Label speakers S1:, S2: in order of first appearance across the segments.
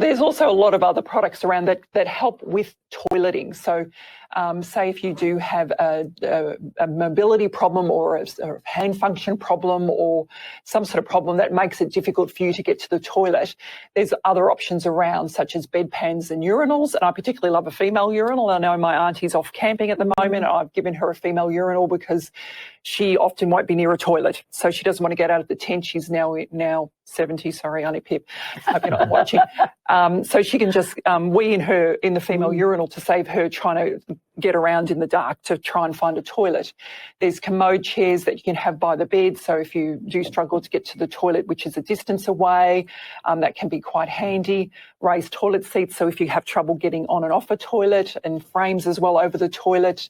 S1: There's also a lot of other products around that help with toileting. So say if you do have a mobility problem or a hand function problem or some sort of problem that makes it difficult for you to get to the toilet, there's other options around such as bedpans and urinals. And I particularly love a female urinal. I know my auntie's off camping at the moment. I've given her a female urinal because she often won't be near a toilet. So she doesn't want to get out of the tent. She's now 70. Sorry, Auntie Pip. Hope you're not watching. So she can just wee in the female urinal to save her trying to get around in the dark to try and find a toilet. There's commode chairs that you can have by the bed. So if you do struggle to get to the toilet, which is a distance away, that can be quite handy. Raised toilet seats. So if you have trouble getting on and off a toilet, and frames as well over the toilet.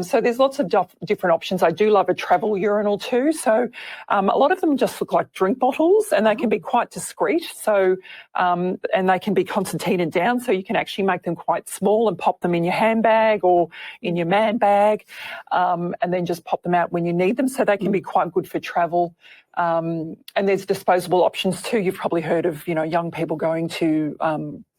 S1: So there's lots of different options. I do love a travel urinal too. So a lot of them just look like drink bottles and they can be quite discreet. So, and they can be concertinaed down. So you can actually make them quite small and pop them in your handbag or in your man bag, and then just pop them out when you need them. So they can be quite good for travel. And there's disposable options too. You've probably heard of, young people going to,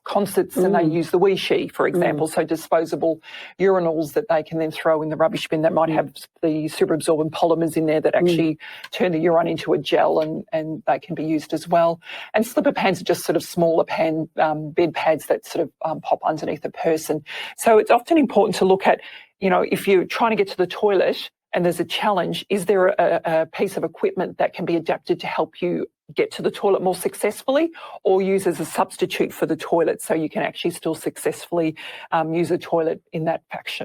S1: concerts and they use the wee she, for example, so disposable urinals that they can then throw in the rubbish bin that might have the superabsorbent polymers in there that actually turn the urine into a gel and they can be used as well. And slipper pans are just sort of smaller bed pads that sort of pop underneath a person. So it's often important to look at, if you're trying to get to the toilet and there's a challenge, is there a piece of equipment that can be adapted to help you get to the toilet more successfully or use as a substitute for the toilet so you can actually still successfully use a toilet in that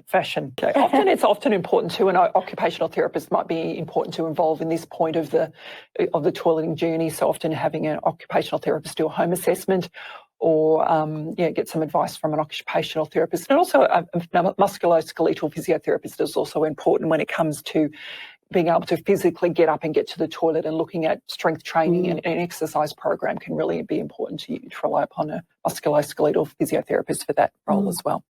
S1: fashion. So it's often important too, and occupational therapists might be important to involve in this point of the toileting journey. So often having an occupational therapist do a home assessment or get some advice from an occupational therapist. And also a musculoskeletal physiotherapist is also important when it comes to being able to physically get up and get to the toilet, and looking at strength training and an exercise program can really be important to you to rely upon a musculoskeletal physiotherapist for that role as well.